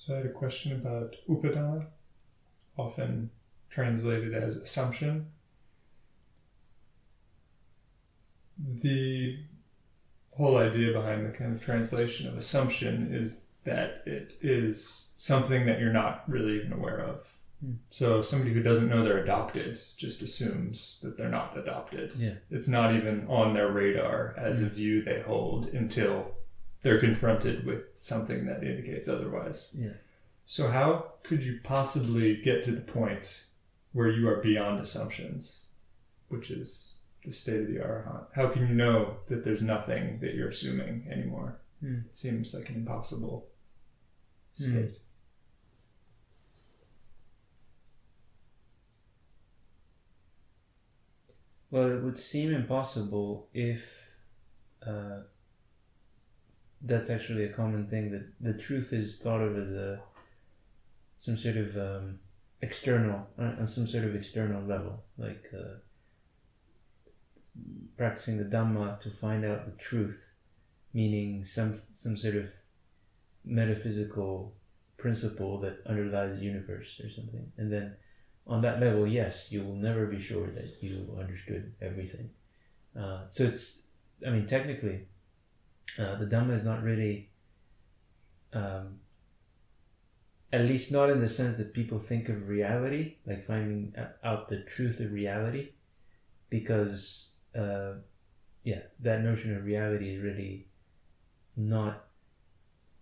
So I had a question about upādāna, often translated as assumption. The whole idea behind the kind of translation of assumption is that it is something that you're not really even aware of. So somebody who doesn't know they're adopted just assumes that they're not adopted. Yeah. It's not even on their radar as a view they hold until they're confronted with something that indicates otherwise. Yeah. So how could you possibly get to the point where you are beyond assumptions, which is the state of the arahant? How can you know that there's nothing that you're assuming anymore? It seems like an impossible state. Well, it would seem impossible if that's actually a common thing, that the truth is thought of as some sort of external, on some sort of external level, like practicing the Dhamma to find out the truth, meaning some sort of metaphysical principle that underlies the universe or something. And then on that level, yes, you will never be sure that you understood everything. So it's, I mean, technically, the Dhamma is not really, at least not in the sense that people think of reality, like finding out the truth of reality, because, that notion of reality is really not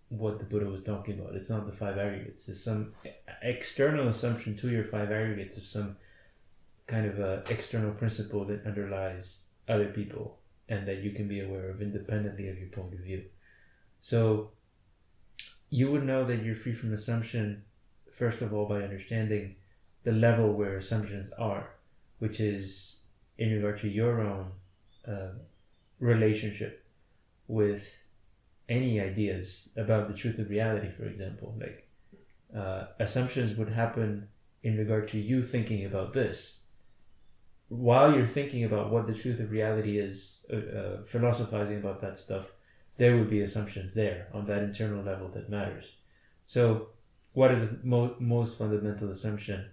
what the Buddha was talking about. It's not the five aggregates. It's some external assumption to your five aggregates of some kind of external principle that underlies other people and that you can be aware of independently of your point of view. So you would know that you're free from assumption, first of all, by understanding the level where assumptions are, which is in regard to your own relationship with any ideas about the truth of reality, for example. Like assumptions would happen in regard to you thinking about this. While you're thinking about what the truth of reality is, philosophizing about that stuff, there would be assumptions there on that internal level that matters. So what is the most fundamental assumption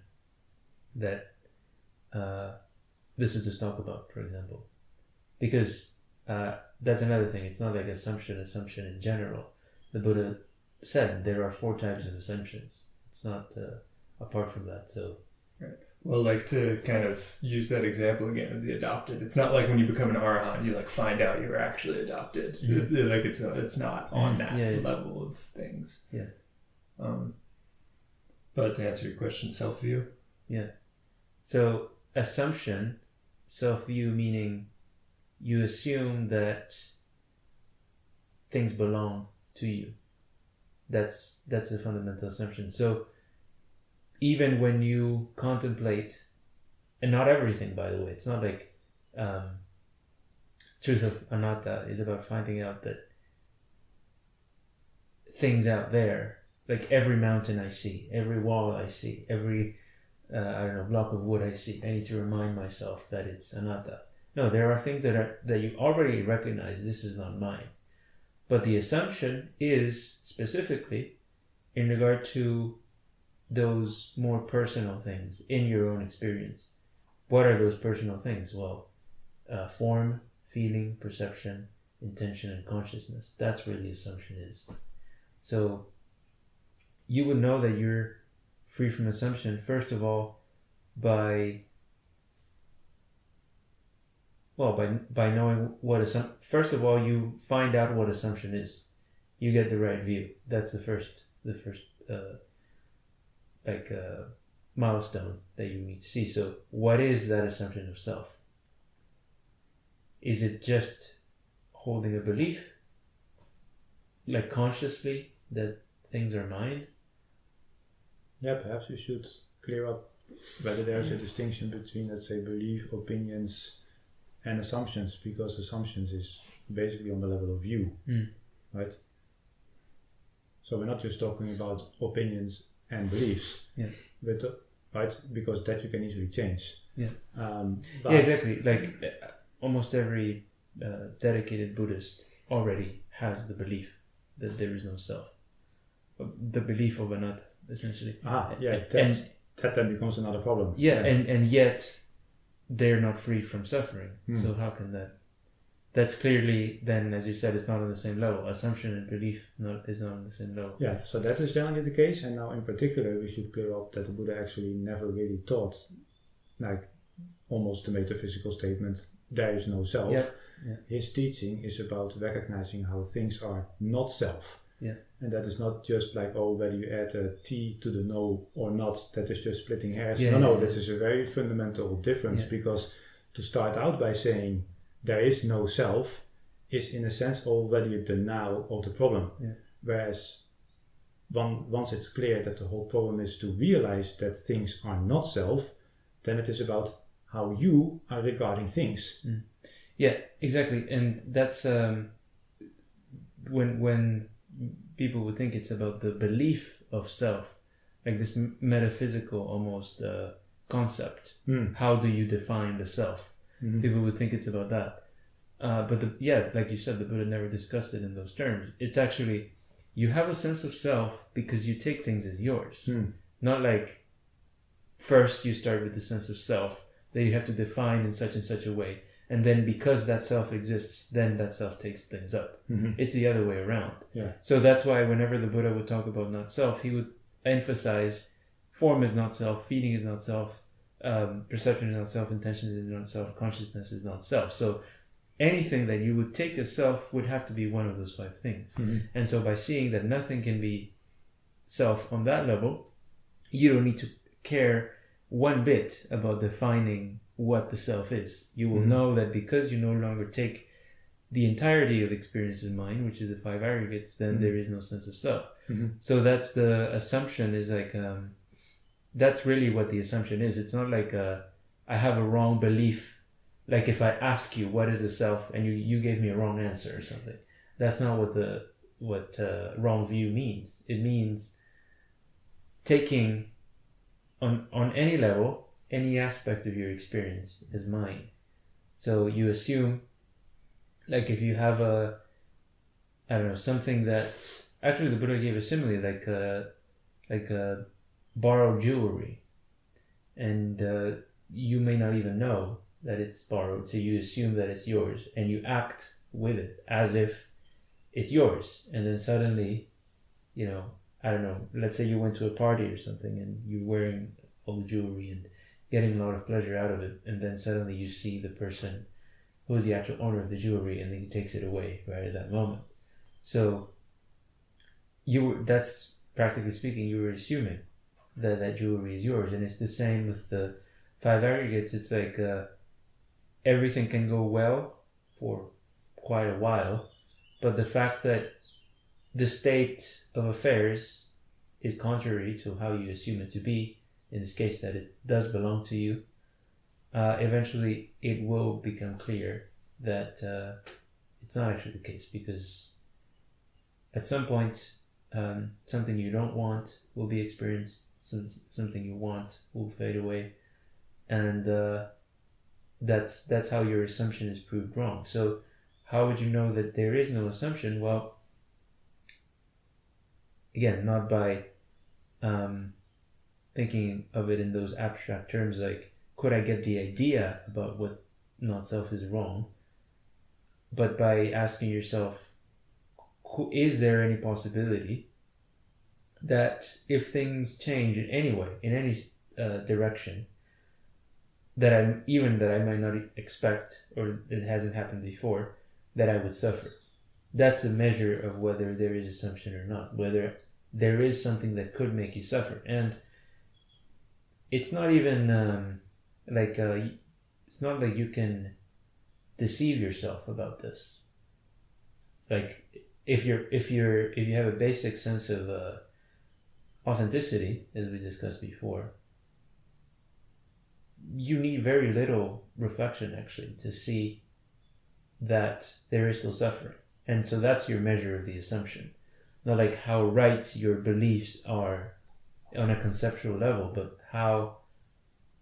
that this is just talk about, for example? Because that's another thing. It's not like assumption in general. The Buddha said there are 4 types of assumptions. It's not apart from that. So, right. Well, like to kind of use that example again of the adopted. It's not like when you become an arahant, you like find out you're actually adopted. It's not on that level of things. Yeah. But to answer your question, self-view. Yeah. So assumption, self-view, meaning you assume that things belong to you. That's the fundamental assumption. So even when you contemplate, and not everything, by the way, it's not like truth of anatta is about finding out that things out there, like every mountain I see, every wall I see, every block of wood I see, I need to remind myself that it's anatta. No, there are things that you already recognize, this is not mine. But the assumption is specifically in regard to those more personal things in your own experience. What are those personal things? Well, form, feeling, perception, intention, and consciousness. That's where the assumption is. So you would know that you're free from assumption, first of all, by knowing what assumption. First of all, you find out what assumption is. You get the right view. That's the first milestone that you need to see. So what is that assumption of self? Is it just holding a belief, like consciously, that things are mine? Yeah, perhaps you should clear up whether there's a distinction between, let's say, belief, opinions, and assumptions, because assumptions is basically on the level of view, right? So we're not just talking about opinions and beliefs, but right, because that you can easily change. Yeah, exactly. Like almost every dedicated Buddhist already has the belief that there is no self. the belief of anatta, essentially. That then becomes another problem. And yet they're not free from suffering. So how can that? That's clearly then, as you said, it's not on the same level. Assumption and belief is not on the same level. Yeah, so that is generally the case. And now in particular, we should clear up that the Buddha actually never really taught, like almost the metaphysical statement, there is no self. Yeah. His teaching is about recognizing how things are not self. Yeah. And that is not just like, whether you add a T to the no or not, that is just splitting hairs. This is a very fundamental difference, because to start out by saying there is no self is in a sense already a denial of the problem. Yeah. Whereas once it's clear that the whole problem is to realize that things are not self, then it is about how you are regarding things. Yeah, exactly. And that's when people would think it's about the belief of self, like this metaphysical almost concept. How do you define the self? People would think it's about that. But like you said, the Buddha never discussed it in those terms. It's actually, you have a sense of self because you take things as yours. Not like first you start with the sense of self that you have to define in such and such a way. And then because that self exists, then that self takes things up. It's the other way around. Yeah. So that's why whenever the Buddha would talk about not self, he would emphasize form is not self, feeding is not self, perception is not self, intention is not self, consciousness is not self. So anything that you would take as self would have to be one of those 5 things. And so by seeing that nothing can be self on that level, you don't need to care one bit about defining what the self is. You will know that because you no longer take the entirety of experience in mind, which is the 5 aggregates, then there is no sense of self. So that's the assumption, is like, that's really what the assumption is. It's not like I have a wrong belief. Like if I ask you what is the self and you gave me a wrong answer or something. That's not what wrong view means. It means taking on any level, any aspect of your experience as mine. So you assume, like if you have something that, actually the Buddha gave a simile, like a borrowed jewelry, and you may not even know that it's borrowed, so you assume that it's yours and you act with it as if it's yours, and then suddenly, let's say you went to a party or something and you're wearing all the jewelry and getting a lot of pleasure out of it, and then suddenly you see the person who's the actual owner of the jewelry and then he takes it away right at that moment. So that's practically speaking, you were assuming that jewelry is yours. And it's the same with the 5 aggregates. It's like everything can go well for quite a while, but the fact that the state of affairs is contrary to how you assume it to be, in this case that it does belong to you, eventually it will become clear that it's not actually the case, because at some point something you don't want will be experienced, something you want will fade away, and that's how your assumption is proved wrong. So how would you know that there is no assumption? Well, again, not by thinking of it in those abstract terms like, could I get the idea about what not self is wrong, but by asking yourself, is there any possibility that if things change in any way, in any direction, that I might not expect, or it hasn't happened before, that I would suffer? That's a measure of whether there is assumption or not, whether there is something that could make you suffer. And it's not even it's not like you can deceive yourself about this. Like if you have a basic sense of authenticity, as we discussed before, you need very little reflection actually to see that there is still suffering. And so that's your measure of the assumption. Not like how right your beliefs are on a conceptual level, but how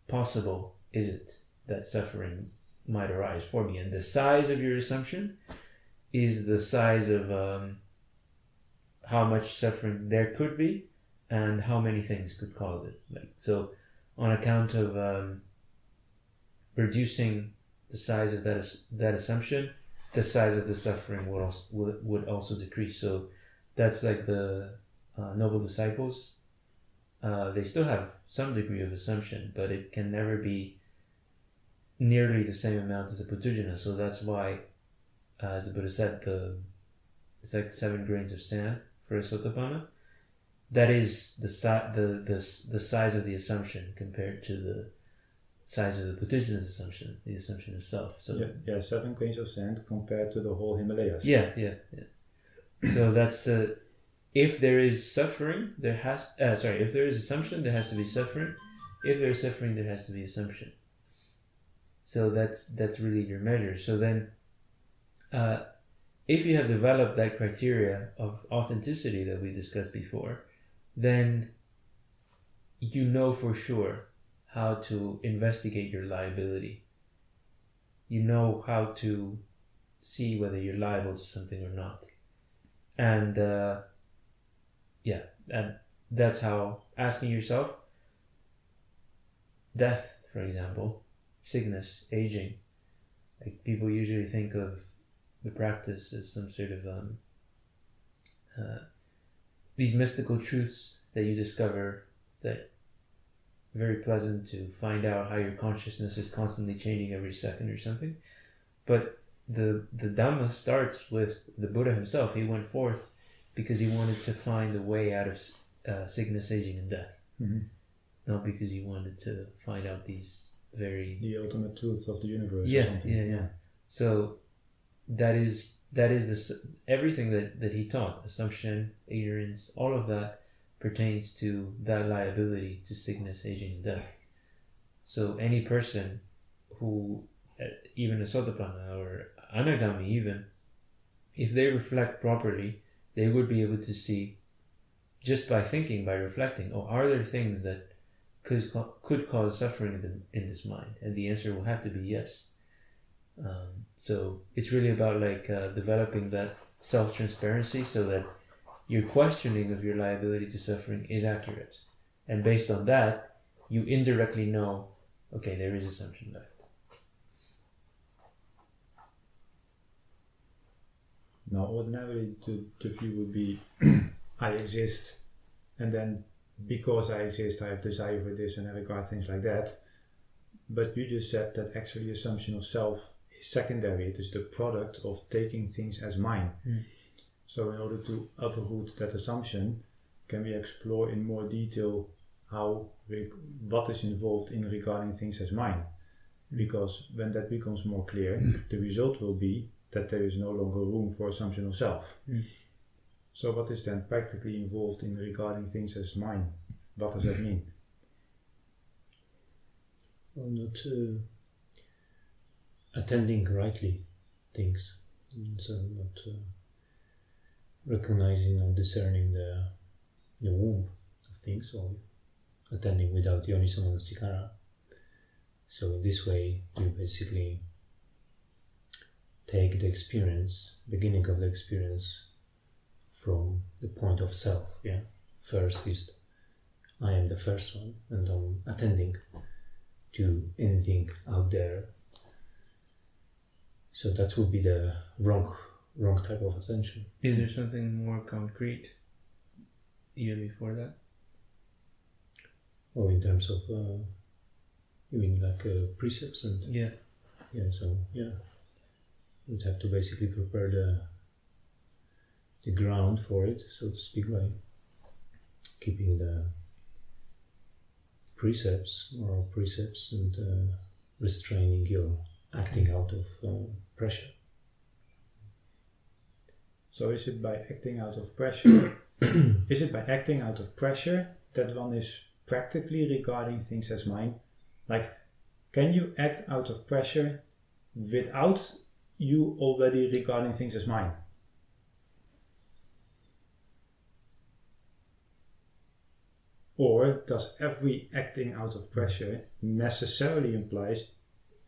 possible is it that suffering might arise for me. And the size of your assumption is the size of how much suffering there could be and how many things could cause it. Like, so on account of reducing the size of that assumption, the size of the suffering would also decrease. So that's like the noble disciples. They still have some degree of assumption, but it can never be nearly the same amount as a Puttujana. So that's why, as the Buddha said, it's like 7 grains of sand for a Sotapanna. That is the size of the assumption compared to the size of the Puttujana's assumption, the assumption of self. So 7 grains of sand compared to the whole Himalayas. Yeah. So that's if there is suffering, if there is assumption, there has to be suffering. If there is suffering, there has to be assumption. So that's really your measure. So then, if you have developed that criteria of authenticity that we discussed before, then you know for sure how to investigate your liability. You know how to see whether you're liable to something or not. And and that's how asking yourself, death, for example, sickness, aging, like people usually think of the practice as some sort of these mystical truths that you discover, that very pleasant to find out how your consciousness is constantly changing every second or something. But the Dhamma starts with the Buddha himself. He went forth because he wanted to find a way out of sickness, aging, and death. Mm-hmm. Not because he wanted to find out these the ultimate truths of the universe. Yeah, or something. Yeah. So that is everything that he taught. Assumption, ignorance, all of that pertains to that liability to sickness, aging, and death. So any person who, even a Sotapanna or Anagami even, if they reflect properly, they would be able to see, just by thinking, by reflecting, are there things that could cause suffering in this mind? And the answer will have to be yes. So it's really about developing that self-transparency so that your questioning of your liability to suffering is accurate. And based on that, you indirectly know, okay, there is assumption left. Now, ordinarily, the view would be, I exist, and then because I exist, I have desire for this, and I regard things like that. But you just said that actually assumption of self is secondary. It is the product of taking things as mine. Mm. So in order to uproot that assumption, can we explore in more detail what is involved in regarding things as mine? Because when that becomes more clear, the result will be that there is no longer room for assumption of self. Mm. So what is then practically involved in regarding things as mine? What does that mean? Well, not attending rightly things. So not recognizing or discerning the womb of things, or attending without yoniso manasikara. So in this way, you basically take the experience, beginning of the experience, from the point of self. Yeah, first is I am the first one, and I'm attending to anything out there. So that would be the wrong type of attention. Is there something more concrete even before that? Or in terms of you mean like precepts and yeah. So you'd have to basically prepare the ground for it, so to speak, by keeping the precepts and restraining your acting out of pressure. So is it by acting out of pressure? Is it by acting out of pressure that one is practically regarding things as mine? Like, can you act out of pressure without you already regarding things as mine? Or does every acting out of pressure necessarily imply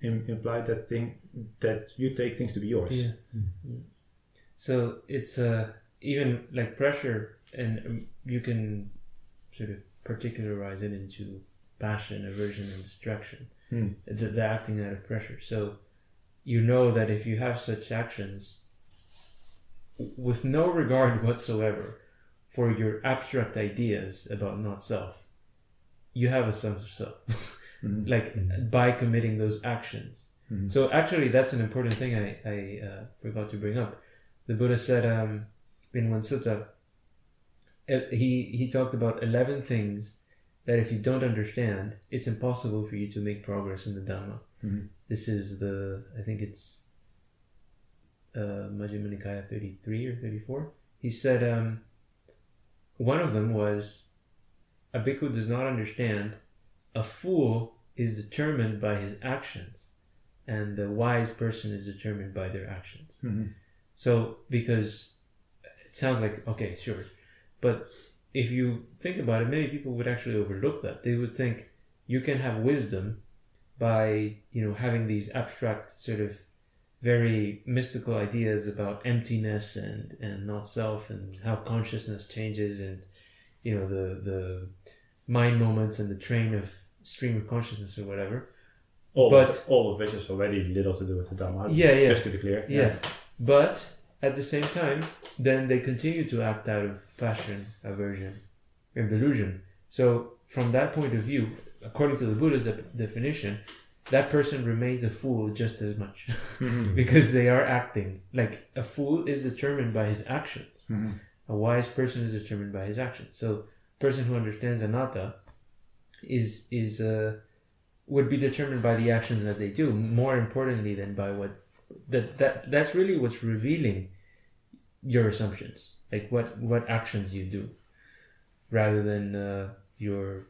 that you take things to be yours? Yeah. Mm-hmm. So it's even like pressure, and you can sort of particularize it into passion, aversion, and distraction. The acting out of pressure. So you know that if you have such actions with no regard whatsoever for your abstract ideas about not self, you have a sense of self. By committing those actions. So actually that's an important thing I forgot to bring up. The Buddha said in one sutta, he talked about 11 things that if you don't understand, it's impossible for you to make progress in the Dhamma. This is I think it's Majjhima Nikaya 33 or 34. He said one of them was, a bhikkhu does not understand, a fool is determined by his actions, and the wise person is determined by their actions. So, because it sounds like, okay, sure, but if you think about it, many people would actually overlook that. They would think you can have wisdom by, having these abstract sort of very mystical ideas about emptiness and not self, and how consciousness changes, and the mind moments and the stream of consciousness or whatever. All of which is already little to do with the Dhamma. Yeah. Just to be clear. Yeah. But at the same time, then they continue to act out of passion, aversion, and delusion. So from that point of view, according to the Buddha's definition, that person remains a fool just as much. Because they are acting. Like, a fool is determined by his actions. A wise person is determined by his actions. So a person who understands anatta would be determined by the actions that they do, more importantly than by what that's really what's revealing your assumptions, like what actions you do, rather than your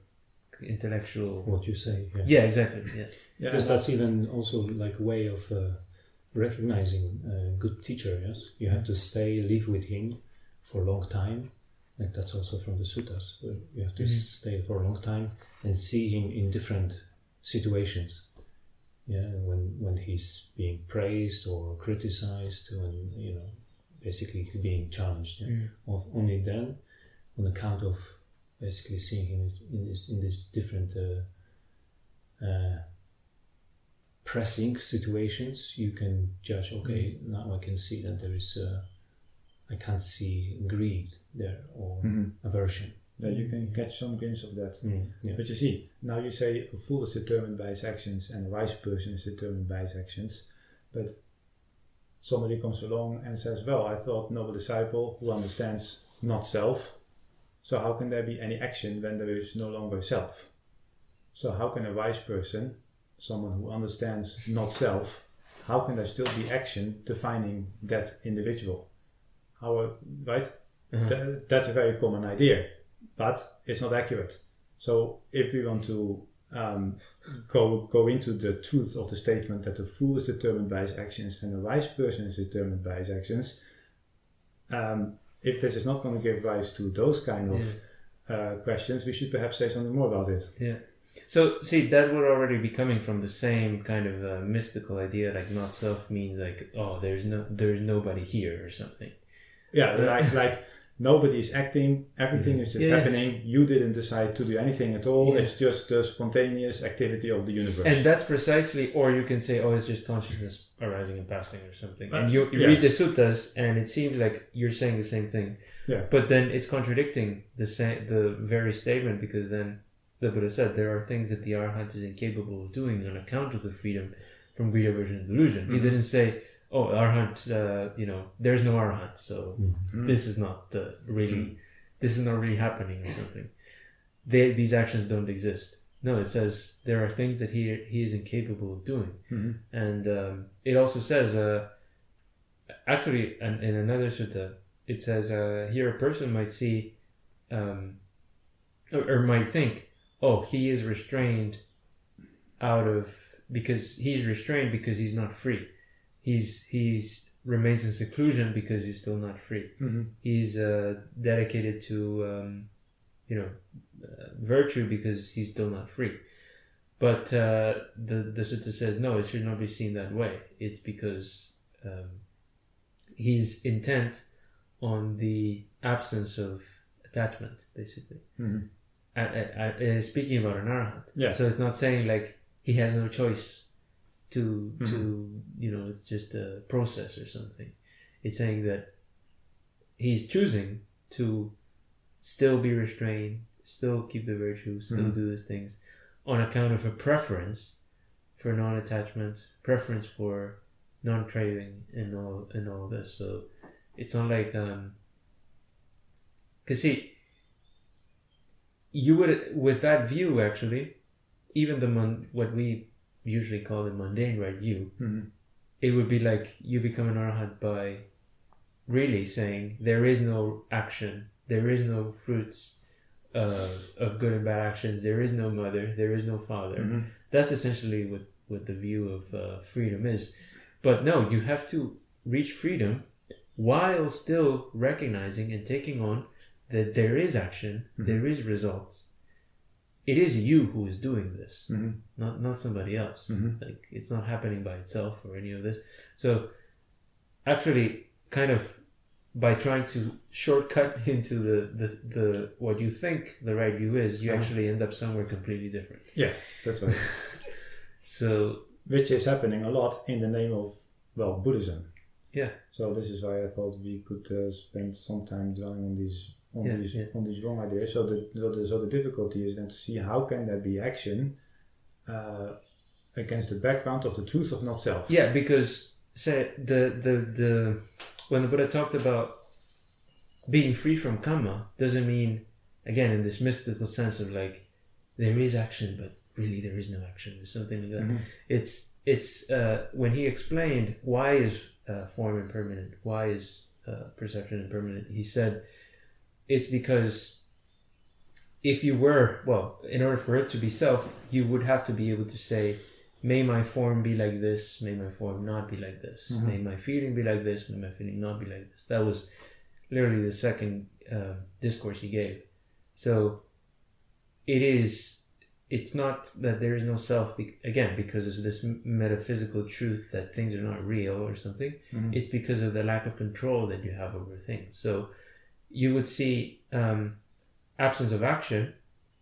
intellectual, what you say. Yeah, exactly. Because that's even also like a way of recognizing a good teacher. Yes, you have to live with him for a long time. Like, that's also from the suttas, where you have to stay for a long time and see him in different situations. Yeah, when he's being praised or criticized, when basically he's being challenged. Only then, on account of basically seeing him in this different pressing situations, you can judge. Okay, now I can see that there is. I can't see greed there or aversion. Yeah, you can catch some glimpse of that. But you see, now you say a fool is determined by his actions and a wise person is determined by his actions. But somebody comes along and says, well, I thought noble disciple who understands not self. So how can there be any action when there is no longer self? So how can a wise person, someone who understands not self, how can there still be action to finding that individual? Right? That's a very common idea, but it's not accurate. So if we want to go into the truth of the statement that the fool is determined by his actions and the wise person is determined by his actions, if this is not going to give rise to those kind of questions, we should perhaps say something more about it. Yeah. So, see, that would already be coming from the same kind of mystical idea, like not self means like, oh, there's nobody here or something. Yeah, like nobody is acting, everything is just happening. You didn't decide to do anything at all. It's just the spontaneous activity of the universe. And that's precisely, or you can say, oh, it's just consciousness arising and passing or something. And you read the suttas and it seems like you're saying the same thing. Yeah. But then it's contradicting the very statement, because then the Buddha said there are things that the Arahant is incapable of doing on account of the freedom from greed, aversion, and delusion. He didn't say, oh, Arahant, there's no Arahant, so this is not really happening or something. These actions don't exist. No, it says there are things that he is incapable of doing. And it also says, actually, in another sutta, it says, here a person might see, or might think, oh, he is restrained because he's not free. He's remains in seclusion because he's still not free. He's dedicated to virtue because he's still not free. But the sutta says no, it should not be seen that way. It's because he's intent on the absence of attachment, basically. Speaking about an arahant. Yeah. So it's not saying like he has no choice to it's just a process or something. It's saying that he's choosing to still be restrained, still keep the virtue, still do these things on account of a preference for non-attachment, preference for non-craving, and all this. So it's not like because see, you would, with that view, actually, even what we usually call the mundane right view, it would be like you become an arahant by really saying there is no action, there is no fruits of good and bad actions, there is no mother, there is no father. That's essentially what the view of freedom is. But no, you have to reach freedom while still recognizing and taking on that there is action, there is results. It is you who is doing this, not somebody else. Like it's not happening by itself or any of this. So actually, kind of by trying to shortcut into the what you think the right view is, you actually end up somewhere completely different. Yeah, that's right. So, which is happening a lot in the name of Buddhism. Yeah. So this is why I thought we could spend some time dwelling on these wrong ideas. So the difficulty is then to see how can there be action against the background of the truth of not self. Yeah, because say the when the Buddha talked about being free from karma, doesn't mean, again, in this mystical sense of like there is action but really there is no action or something like that. It's when he explained why is form impermanent, why is perception impermanent, he said it's because if you were, in order for it to be self, you would have to be able to say, may my form be like this, may my form not be like this, may my feeling be like this, may my feeling not be like this. That was literally the second discourse he gave. So it's not that there is no self, again, because it's this metaphysical truth that things are not real or something. It's because of the lack of control that you have over things. So you would see absence of action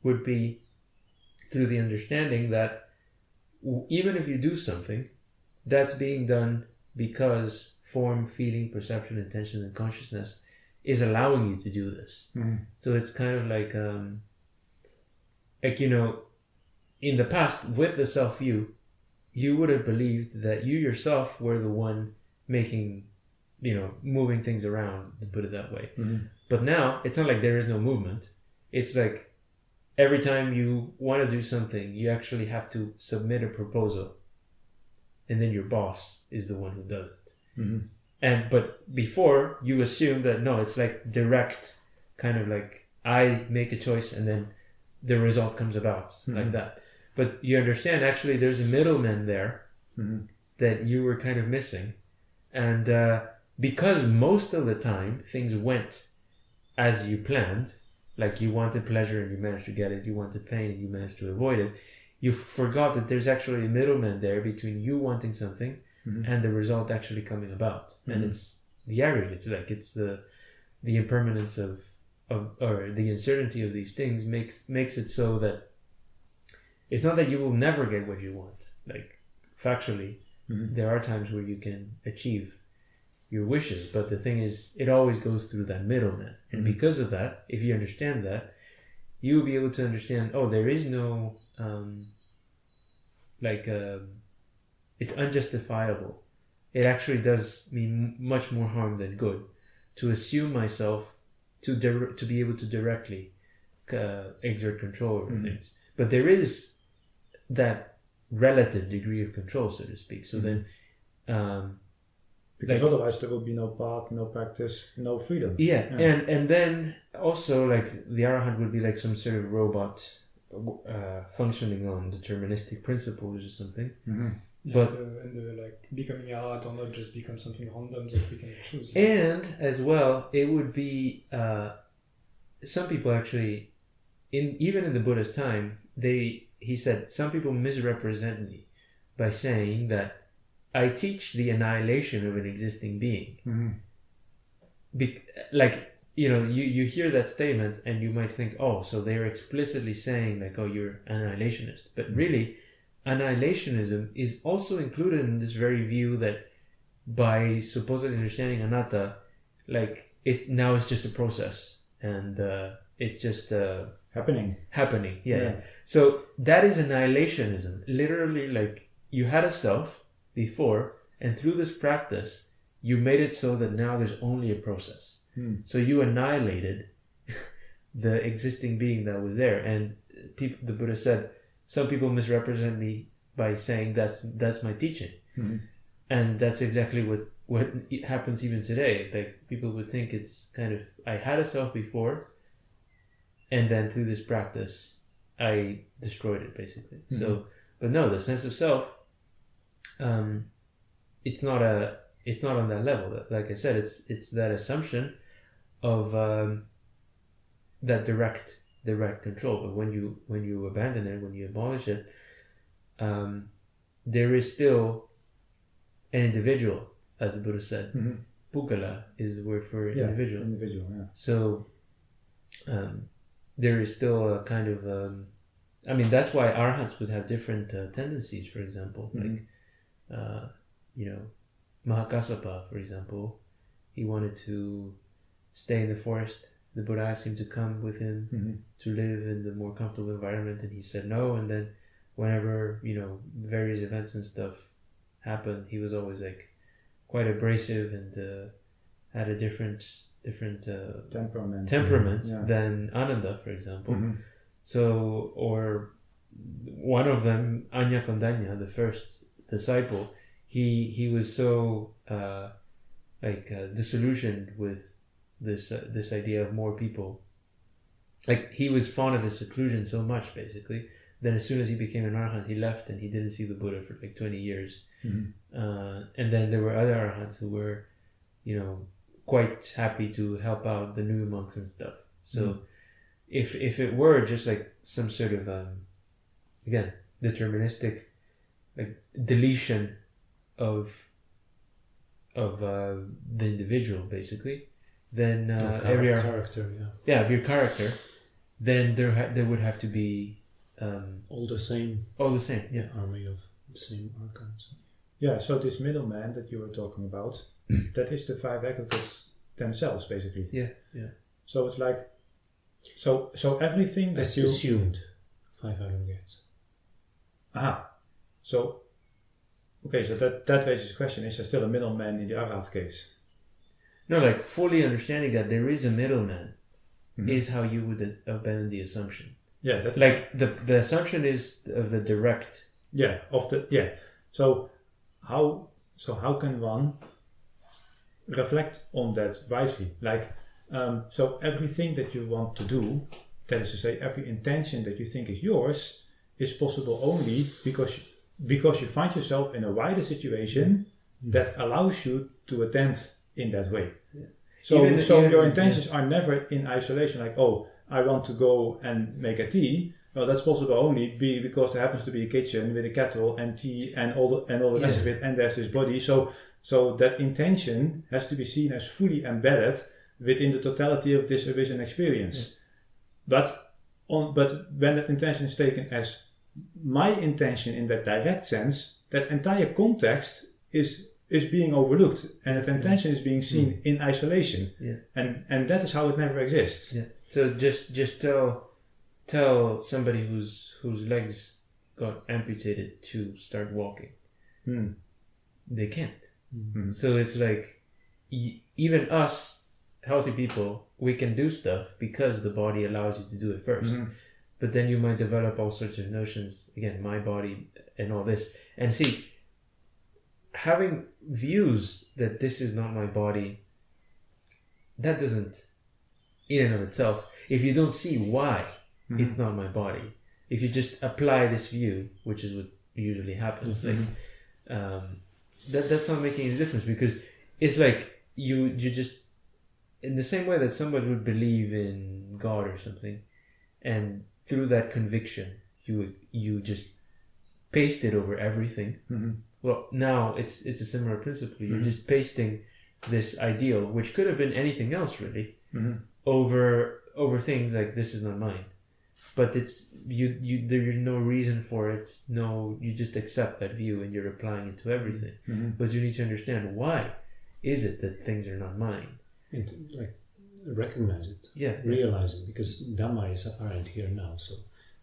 would be through the understanding that even if you do something, that's being done because form, feeling, perception, intention, and consciousness is allowing you to do this. So it's kind of like in the past, with the self-view, you would have believed that you yourself were the one making, moving things around, to put it that way. But now, it's not like there is no movement. It's like every time you want to do something, you actually have to submit a proposal. And then your boss is the one who does it. But before, you assume that, no, it's like direct, kind of like I make a choice and then the result comes about like that. But you understand, actually, there's a middleman there that you were kind of missing. And because most of the time things went as you planned, like you wanted pleasure and you managed to get it, you wanted pain and you managed to avoid it, you forgot that there's actually a middleman there between you wanting something and the result actually coming about. And it's the aggregate, it's the impermanence of or the uncertainty of these things makes it so that it's not that you will never get what you want. Like factually, there are times where you can achieve your wishes, but the thing is, it always goes through that middleman. And because of that, if you understand that, you will be able to understand, there is no it's unjustifiable. It actually does me much more harm than good to assume myself to be able to directly exert control over things. But there is that relative degree of control, so to speak. So then because otherwise there would be no path, no practice, no freedom. Yeah. And then also like the arahant would be like some sort of robot functioning on deterministic principles or something. But and like becoming arahant or not just become something random that we can choose. And as well, it would be some people actually, even in the Buddha's time, he said some people misrepresent me by saying that I teach the annihilation of an existing being. you hear that statement and you might think, oh, so they're explicitly saying like, oh, you're annihilationist. But really, annihilationism is also included in this very view that by supposedly understanding anatta, like now it's just a process and it's just happening. Yeah. So that is annihilationism. Literally, like you had a self before, and through this practice, you made it so that now there's only a process. So you annihilated the existing being that was there. And the Buddha said, some people misrepresent me by saying that's my teaching. And that's exactly what happens even today. Like people would think it's kind of, I had a self before, and then through this practice, I destroyed it basically. So, but no, the sense of self, it's not on that level. Like I said, it's that assumption of that direct control. But when you abandon it, when you abolish it, there is still an individual, as the Buddha said. Pukala is the word for individual. So there is still a kind of that's why arhats would have different tendencies. For example, like Mahakassapa, for example, he wanted to stay in the forest. The Buddha asked him to come with him to live in the more comfortable environment, and he said no. And then whenever various events and stuff happened, he was always like quite abrasive and had a different temperament than Ananda, for example. So, or one of them, Anya Kondanya, the first disciple, he was so disillusioned with this idea of more people. Like he was fond of his seclusion so much, basically. Then as soon as he became an arhat, he left and he didn't see the Buddha for like 20 years. And then there were other arhats who were, quite happy to help out the new monks and stuff. So if it were just like some sort of again deterministic like deletion of the individual, basically, then every character, of your character, then there would have to be all the same, army of same archons. Yeah, so this middleman that you were talking about, that is the five aggregates themselves, basically. Yeah. So it's like, so everything that you assumed 5 aggregates. So, okay, so that raises the question: is there still a middleman in the arhat case? No, like fully understanding that there is a middleman is how you would abandon the assumption. Yeah, that's like the assumption is of the direct. So how can one reflect on that wisely? Like, so everything that you want to do, that is to say, every intention that you think is yours, is possible only because you find yourself in a wider situation that allows you to attend in that way. Yeah. So your intentions are never in isolation, like, oh, I want to go and make a tea. Well, that's possible only because there happens to be a kitchen with a kettle and tea and all the rest of it, and there's this body. So that intention has to be seen as fully embedded within the totality of this vision experience. Yeah. But when that intention is taken as my intention in that direct sense, that entire context is being overlooked, and that intention is being seen in isolation. Yeah. And that is how it never exists. Yeah. So just tell somebody whose legs got amputated to start walking. They can't. So it's like even us healthy people, we can do stuff because the body allows you to do it first. But then you might develop all sorts of notions, again, my body and all this. And see, having views that this is not my body, that doesn't, in and of itself, if you don't see why it's not my body, if you just apply this view, which is what usually happens, that's not making any difference, because it's like you just, in the same way that somebody would believe in God or something, and through that conviction you just paste it over everything. Well, now it's a similar principle. You're just pasting this ideal, which could have been anything else really, Mm-hmm. over things like this is not mine. But it's there's no reason for it. No, you just accept that view and you're applying it to everything. Mm-hmm. But you need to understand why is it that things are not mine. And recognize it, realize it, because Dhamma is apparent here now. So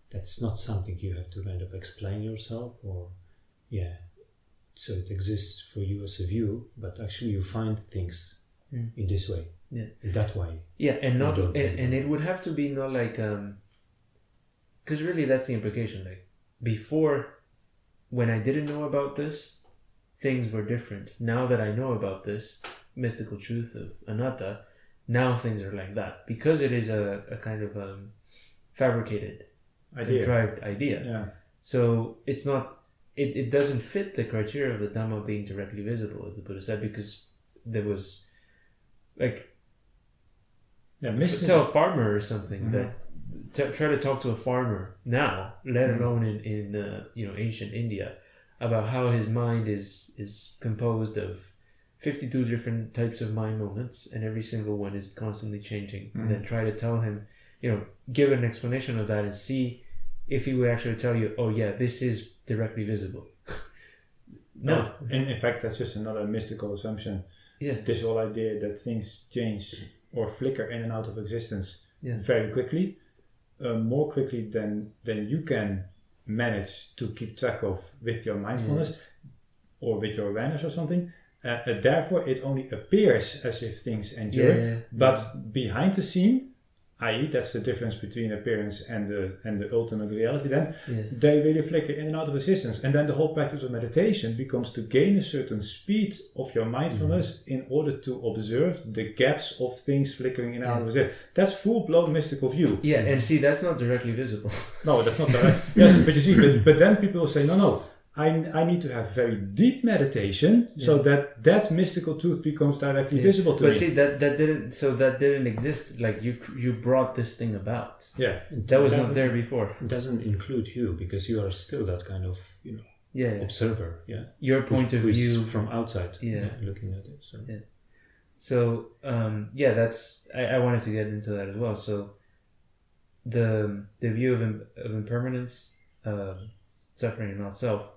that's not something you have to kind of explain yourself, or so it exists for you as a view, but actually you find things in this way, in that way. Yeah, and not and it would have to be not like because really that's the implication. Like before, when I didn't know about this, things were different. Now that I know about this mystical truth of anatta, now things are like that, because it is a kind of fabricated, contrived idea. Yeah. So it's not. It doesn't fit the criteria of the Dhamma being directly visible, as the Buddha said, because there was like tell a farmer or something that try to talk to a farmer now, let alone in ancient India, about how his mind is composed of 52 different types of mind moments, and every single one is constantly changing. And then try to tell him, give an explanation of that and see if he would actually tell you, oh yeah, this is directly visible. No. And in fact, that's just another mystical assumption. Yeah. This whole idea that things change or flicker in and out of existence very quickly, more quickly than you can manage to keep track of with your mindfulness or with your awareness or something. Therefore, it only appears as if things endure, but behind the scene, i.e., that's the difference between appearance and the ultimate reality. Then they really flicker in and out of existence, and then the whole practice of meditation becomes to gain a certain speed of your mindfulness in order to observe the gaps of things flickering in and out of existence. That's full-blown mystical view. Yeah, and see, that's not directly visible. No, that's not direct. Yes, but you see, but then people will say, no. I need to have very deep meditation so that mystical truth becomes directly visible to me. But see, that didn't exist. Like you brought this thing about. Yeah, that was not there before. It doesn't include you, because you are still that kind of observer. Yeah, your point of view from outside. Looking at it. So that's I wanted to get into that as well. So the view of impermanence, suffering, and not self.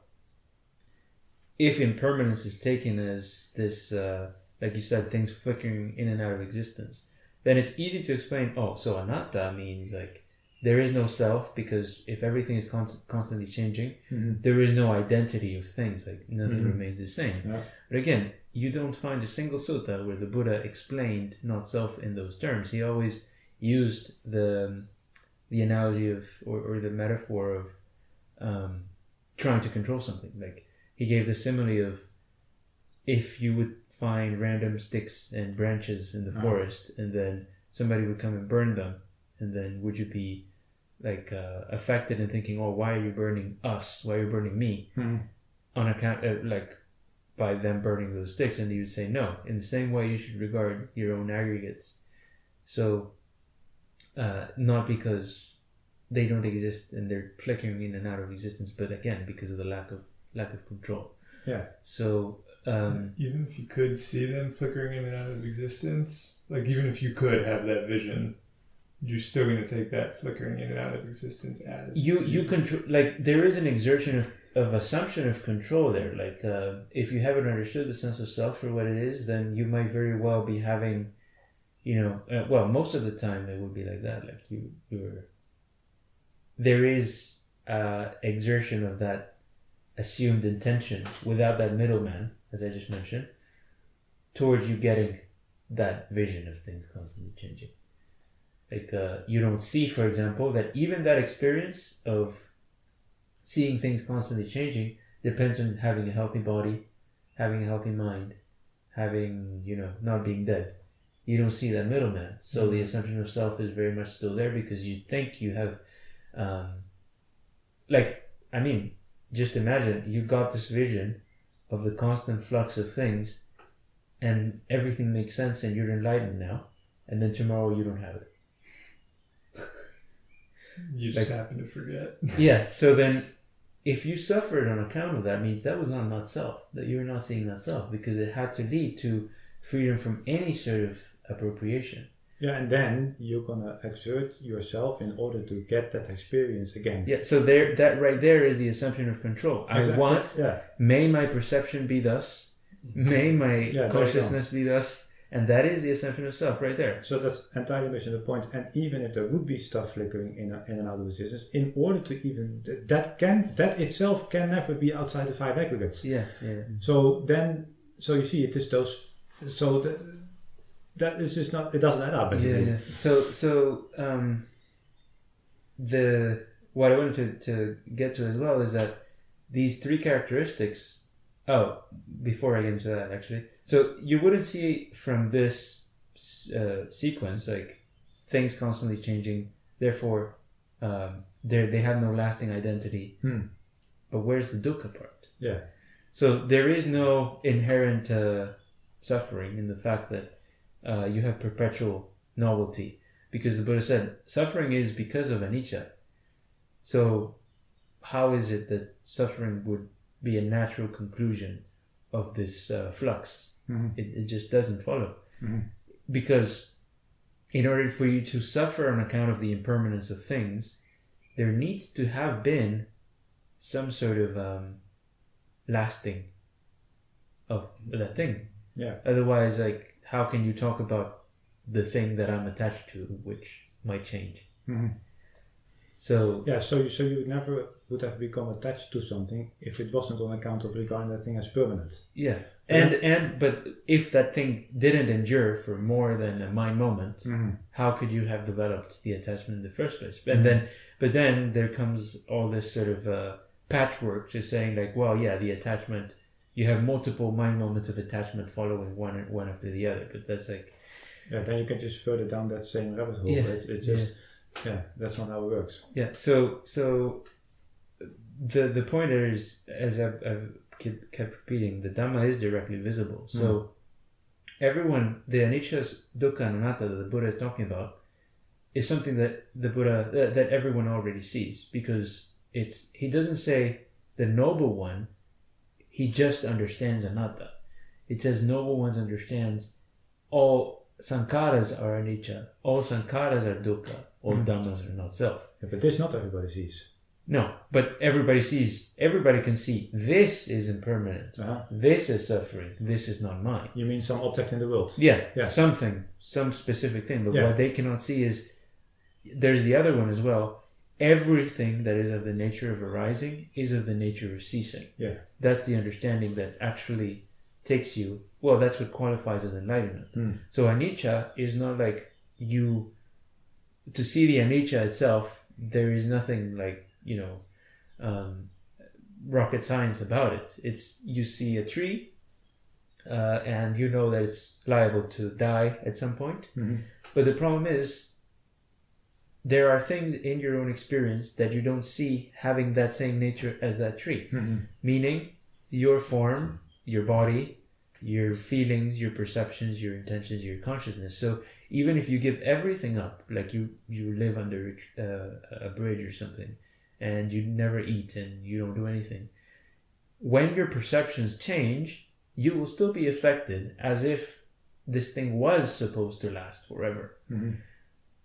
If impermanence is taken as this, like you said, things flickering in and out of existence, then it's easy to explain, so anatta means like there is no self, because if everything is constantly changing, there is no identity of things, like nothing remains the same. Yeah. But again, you don't find a single sutta where the Buddha explained not self in those terms. He always used the analogy of, or the metaphor of trying to control something. Like, he gave the simile of, if you would find random sticks and branches in the forest, and then somebody would come and burn them, and then would you be like affected and thinking, why are you burning us? Why are you burning me? On account of, like, by them burning those sticks? And you would say, no. In the same way, you should regard your own aggregates. So, not because they don't exist and they're flickering in and out of existence, but again, because of the lack of control. Yeah. So even if you could see them flickering in and out of existence, like even if you could have that vision, you're still going to take that flickering in and out of existence as you control. Like, there is an exertion of assumption of control there. Like if you haven't understood the sense of self for what it is, then you might very well be having, most of the time it would be like that. Like there is exertion of that assumed intention without that middleman, as I just mentioned, towards you getting that vision of things constantly changing. Like you don't see, for example, that even that experience of seeing things constantly changing depends on having a healthy body, having a healthy mind, having, not being dead. You don't see that middleman. So the assumption of self is very much still there, because you think you have, just imagine you got this vision of the constant flux of things, and everything makes sense and you're enlightened now, and then tomorrow you don't have it. You just happen to forget. Yeah, so then if you suffered on account of that, means that was not self, that you were not seeing that self, because it had to lead to freedom from any sort of appropriation. Yeah, and then you're gonna exert yourself in order to get that experience again. Yeah, so that right there is the assumption of control. I Exactly. want, Yeah. may my perception be thus, may my there you consciousness be thus, and that is the assumption of self right there. So that's entirely missing the point. And even if there would be stuff flickering in and out of existence, in order to even that itself can never be outside the five aggregates. Yeah. So you see, it is those. So that is just not. It doesn't add up. Basically. Yeah. So what I wanted to get to as well is that these three characteristics. Oh, before I get into that, actually, so you wouldn't see from this sequence like things constantly changing. Therefore, they have no lasting identity. But where's the dukkha part? Yeah. So there is no inherent suffering in the fact that you have perpetual novelty, because the Buddha said suffering is because of anicca. So how is it that suffering would be a natural conclusion of this flux? It just doesn't follow. Because in order for you to suffer on account of the impermanence of things, there needs to have been some sort of lasting of that thing. Yeah. Otherwise, like, how can you talk about the thing that I'm attached to, which might change? So yeah, so you never would have become attached to something if it wasn't on account of regarding that thing as permanent. yeah, but if that thing didn't endure for more than a mind moment, how could you have developed the attachment in the first place? And then there comes all this sort of patchwork, just saying like, well, yeah, the attachment. You have multiple mind moments of attachment following one after the other, but that's like... Yeah, then you can just further down that same rabbit hole. Yeah, It just... Yeah, that's not how it works. Yeah, so the point is, as I've kept repeating, the Dhamma is directly visible. So everyone, the anicca, dukkha, and anatta that the Buddha is talking about is something that the Buddha, that everyone already sees, because he doesn't say the noble one, he just understands anatta. It says noble ones understands all sankharas are anicca, all sankharas are dukkha, all dhammas are not self. Yeah, but this not everybody sees. No, but everybody can see this is impermanent, this is suffering, this is not mine. You mean some object in the world? Yeah. Some specific thing, but what they cannot see is, there's the other one as well, everything that is of the nature of arising is of the nature of ceasing. Yeah. That's the understanding that actually takes you, well, that's what qualifies as enlightenment. So anicca is not like you, to see the anicca itself, there is nothing like, rocket science about it. It's, you see a tree, and you know that it's liable to die at some point. But the problem is, there are things in your own experience that you don't see having that same nature as that tree. Meaning, your form, your body, your feelings, your perceptions, your intentions, your consciousness. So even if you give everything up, like you live under a bridge or something, and you never eat and you don't do anything, when your perceptions change, you will still be affected as if this thing was supposed to last forever.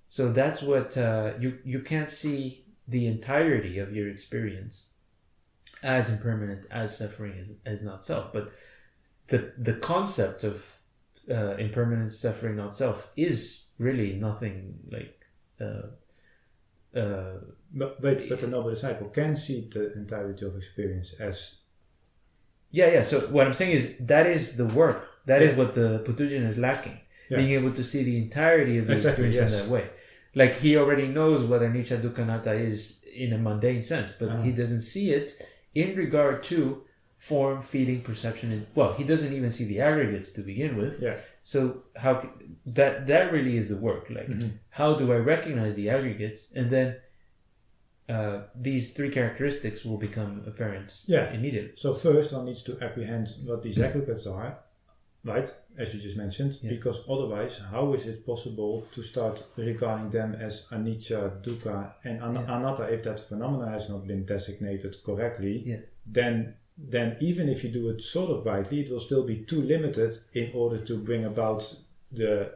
So that's what you can't see the entirety of your experience as impermanent, as suffering as not self. But the concept of impermanence, suffering, not self is really nothing like. But the noble disciple can see the entirety of experience as. Yeah. So what I'm saying is that is the work. That is what the Puthujjana is lacking. Being able to see the entirety of the experience in that way. Like, he already knows what anicca, dukkha, anatta is in a mundane sense, but he doesn't see it in regard to form, feeling, perception, and he doesn't even see the aggregates to begin with. Yeah. So how that really is the work. Like, how do I recognize the aggregates, and then these three characteristics will become apparent immediately. So first one needs to apprehend what these aggregates are, right, as you just mentioned, because otherwise how is it possible to start regarding them as anicca, dukkha and anatta if that phenomena has not been designated correctly? Then then even if you do it sort of rightly, it will still be too limited in order to bring about the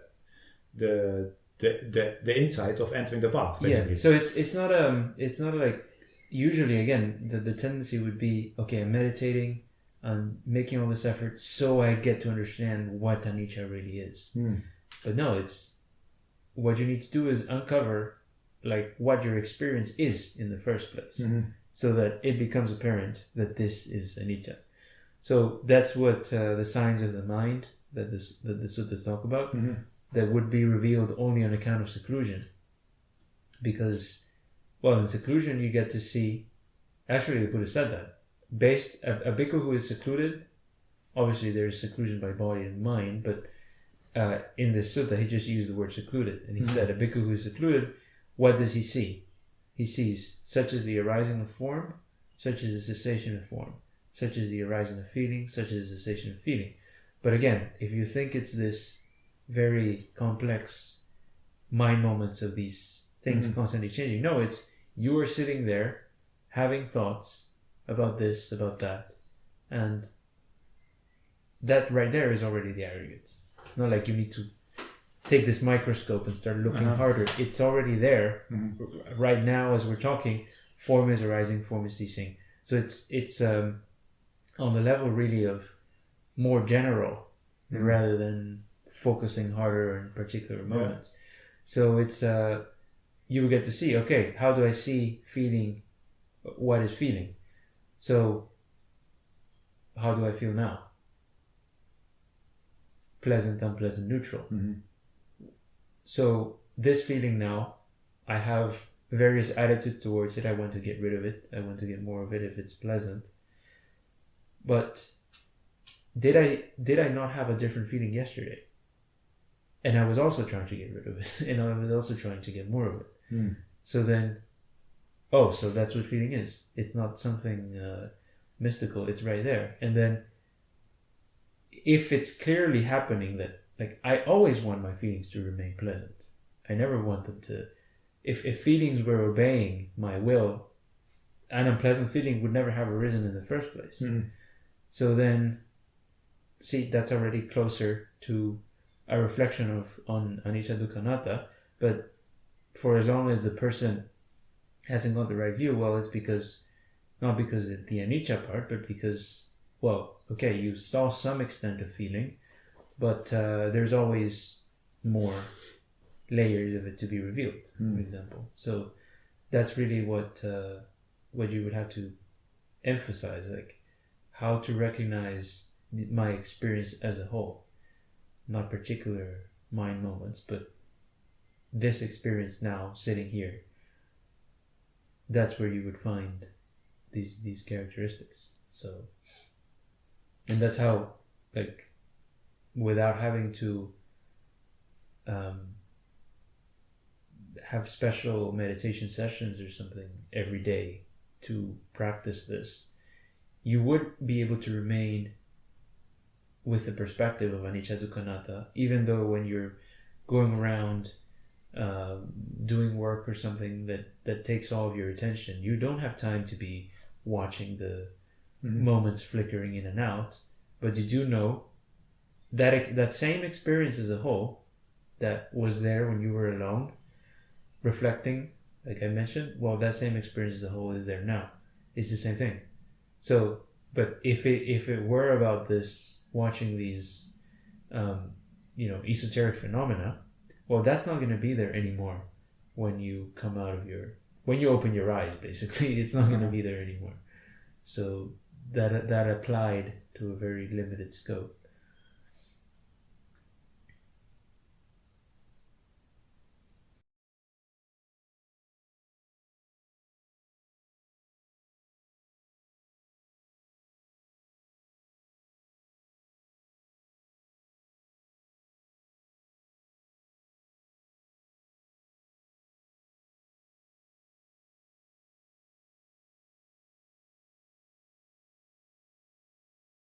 insight of entering the path, basically. Yeah. So it's not like, usually again the tendency would be, okay, I'm meditating, I'm making all this effort so I get to understand what anicca really is. But no, it's what you need to do is uncover like what your experience is in the first place, so that it becomes apparent that this is anicca. So that's what the signs of the mind that the suttas talk about, that would be revealed only on account of seclusion. Because, well, in seclusion you get to see, actually the Buddha said that, a bhikkhu who is secluded, obviously there is seclusion by body and mind, but in this sutta he just used the word secluded, and he said a bhikkhu who is secluded, what does he see? He sees such as the arising of form, such as the cessation of form, such as the arising of feeling, such as the cessation of feeling. But again, if you think it's this very complex mind moments of these things constantly changing, no, it's you are sitting there having thoughts about this, about that, and that right there is already the aggregates. Not like you need to take this microscope and start looking harder. It's already there right now as we're talking. Form is arising, form is ceasing. So it's on the level really of more general rather than focusing harder in particular moments. So it's you will get to see, okay, how do I see feeling? What is feeling? So how do I feel now? Pleasant, unpleasant, neutral. So this feeling now, I have various attitude towards it. I want to get rid of it. I want to get more of it if it's pleasant. But did I not have a different feeling yesterday? And I was also trying to get rid of it. And I was also trying to get more of it. So then, so that's what feeling is. It's not something mystical. It's right there. And then if it's clearly happening that, like, I always want my feelings to remain pleasant. I never want them to... If feelings were obeying my will, an unpleasant feeling would never have arisen in the first place. So then, see, that's already closer to a reflection on anicca dukkha anatta. But for as long as the person hasn't got the right view, well, it's because, not because of the anicca part, but because, well, okay, you saw some extent of feeling, but there's always more layers of it to be revealed, for example. So that's really what you would have to emphasize, like how to recognize my experience as a whole, not particular mind moments, but this experience now sitting here. That's where you would find these characteristics. So, and that's how, like, without having to have special meditation sessions or something every day to practice this, you would be able to remain with the perspective of anicca dukkha anatta, even though when you're going around doing work or something that takes all of your attention, you don't have time to be watching the moments flickering in and out, but you do know that that same experience as a whole that was there when you were alone, reflecting, like I mentioned, well, that same experience as a whole is there now. It's the same thing. So, but if it were about this, watching these, esoteric phenomena, well, that's not going to be there anymore when you come out of when you open your eyes, basically. It's not going to be there anymore. So that applied to a very limited scope.